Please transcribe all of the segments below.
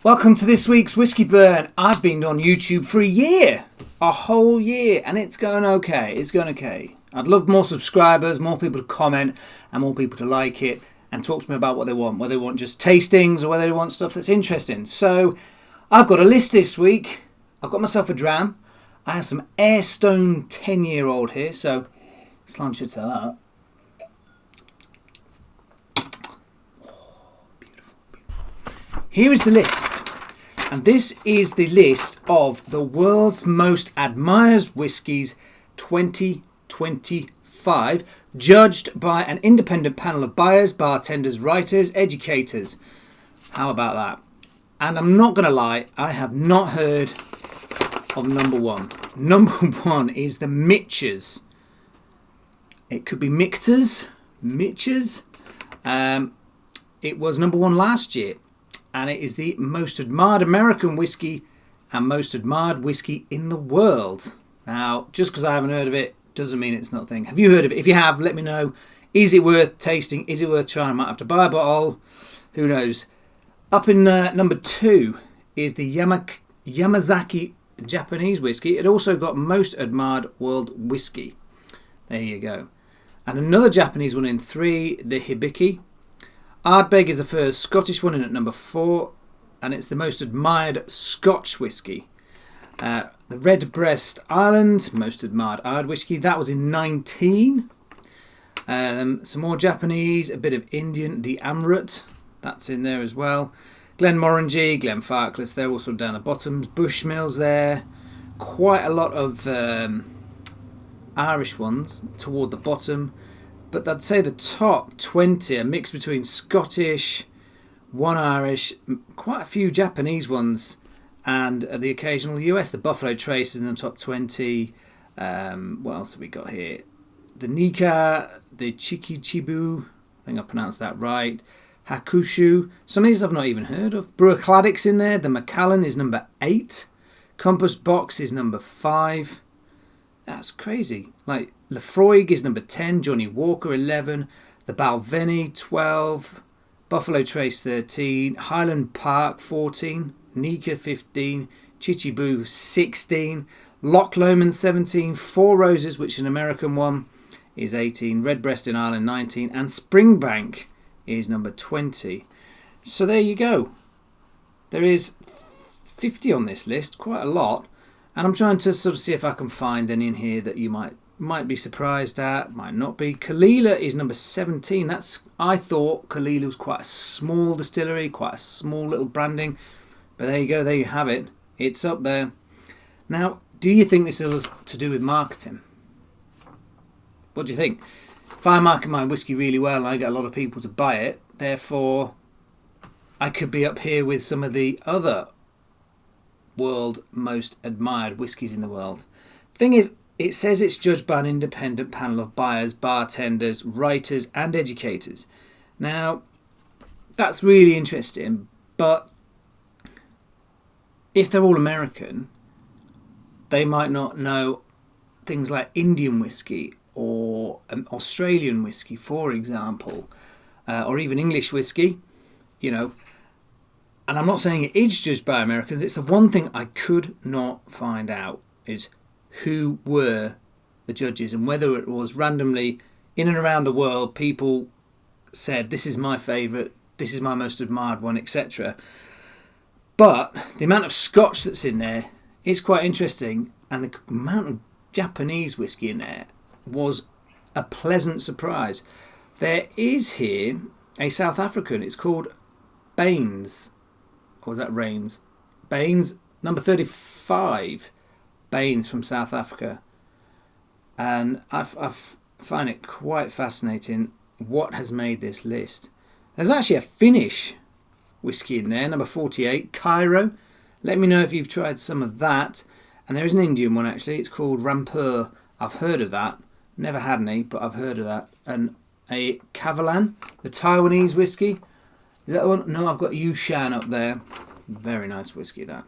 Welcome to this week's Whiskey Burn. I've been on YouTube for a whole year, and it's going okay. I'd love more subscribers, more people to comment, and more people to like it and talk to me about what they want, whether they want just tastings or whether they want stuff that's interesting. So I've got a list this week. I've got myself a dram. I have some Airstone 10-year-old here, so slant you to that. Here is the list, and this is the list of the world's most admired whiskies 2025, judged by an independent panel of buyers, bartenders, writers, educators. How about that? And I'm not going to lie, I have not heard of number one. Number one is the Mitchers. It could be Mitchers. It was number one last year. And it is the most admired American whiskey and most admired whiskey in the world. Now, just because I haven't heard of it doesn't mean it's not a thing. Have you heard of it? If you have, let me know. Is it worth tasting? Is it worth trying? I might have to buy a bottle. Who knows? Up in number two is the Yamazaki Japanese whiskey. It also got most admired world whiskey. There you go. And another Japanese one in three, the Hibiki. Ardbeg is the first Scottish one in at number 4, and it's the most admired Scotch whisky. The Redbreast Island, most admired Ard whisky, that was in 19. Some more Japanese, a bit of Indian, the Amrut, that's in there as well. Glenmorangie, Glenfarclas, they're also down the bottoms. Bushmills there. Quite a lot of Irish ones toward the bottom. But I'd say the top 20 are mixed between Scottish, one Irish, quite a few Japanese ones, and the occasional US. The Buffalo Trace is in the top 20. What else have we got here? The Nika, the Chikichibu, I think I pronounced that right. Hakushu. Some of these I've not even heard of. Brewer Claddock's in there. The Macallan is number 8. Compass Box is number 5. That's crazy. Like, Lefroy is number 10, Johnny Walker 11, the Balvenie 12, Buffalo Trace 13, Highland Park 14, Nika 15, Chichibu 16, Loch Lomond 17, Four Roses, which is an American one, is 18, Redbreast in Ireland 19, and Springbank is number 20. So there you go. There is 50 on this list, quite a lot. And I'm trying to sort of see if I can find any in here that you might be surprised at, might not be. Kalila is number 17. I thought Kalila was quite a small distillery, quite a small little branding. But there you go, there you have it. It's up there. Now, do you think this is to do with marketing? What do you think? If I market my whiskey really well and I get a lot of people to buy it, therefore I could be up here with some of the other world most admired whiskies in the world. Thing is, it says it's judged by an independent panel of buyers, bartenders, writers and educators. Now, that's really interesting, but if they're all American, they might not know things like Indian whiskey or Australian whiskey, for example, or even English whiskey, you know. And I'm not saying it is judged by Americans. It's the one thing I could not find out is who were the judges and whether it was randomly in and around the world people said this is my favourite, this is my most admired one, etc. But the amount of Scotch that's in there is quite interesting, and the amount of Japanese whiskey in there was a pleasant surprise. There is here a South African, it's called Baines. Or was that Rains? Baines, number 35. Baines from South Africa. And I find it quite fascinating what has made this list. There's actually a Finnish whiskey in there, number 48, Cairo. Let me know if you've tried some of that. And there is an Indian one actually, it's called Rampur. I've heard of that. Never had any, but I've heard of that. And a Kavalan, the Taiwanese whiskey. Is that the one? No, I've got Yushan up there. Very nice whiskey, that.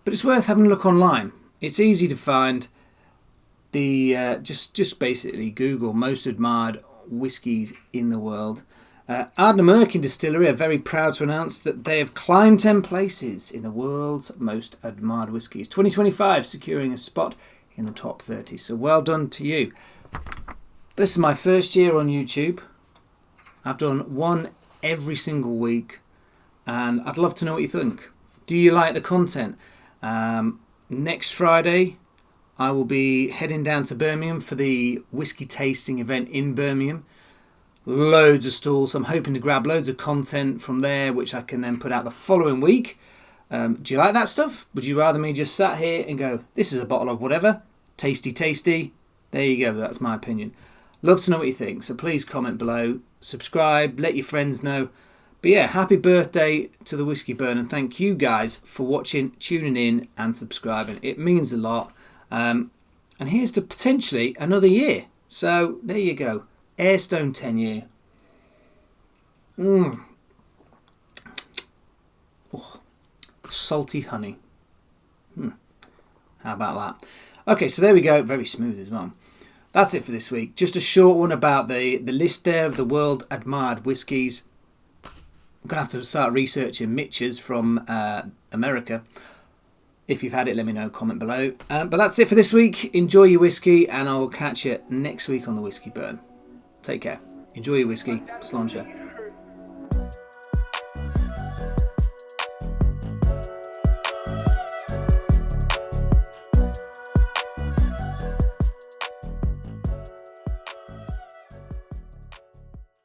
But it's worth having a look online. It's easy to find. The just basically Google most admired whiskies in the world. Ardnamurchan Distillery are very proud to announce that they have climbed 10 places in the world's most admired whiskies. 2025 securing a spot in the top 30. So well done to you. This is my first year on YouTube. I've done one every single week, and I'd love to know what you think. Do you like the content? Next Friday, I will be heading down to Birmingham for the whiskey tasting event in Birmingham. Loads of stalls. I'm hoping to grab loads of content from there, which I can then put out the following week. Do you like that stuff? Would you rather me just sat here and go, this is a bottle of whatever, tasty, tasty? There you go, that's my opinion. Love to know what you think, so please comment below, subscribe, let your friends know. But yeah, happy birthday to the Whiskey Burn, and thank you guys for watching, tuning in and subscribing. It means a lot. And here's to potentially another year. So there you go. Airstone 10 year. Oh, salty honey. How about that? Okay, so there we go. Very smooth as well. That's it for this week. Just a short one about the list there of the world admired whiskies. I'm going to have to start researching Mitch's from America. If you've had it, let me know, comment below. But that's it for this week. Enjoy your whiskey, and I will catch you next week on the Whiskey Burn. Take care. Enjoy your whiskey. Sláinte.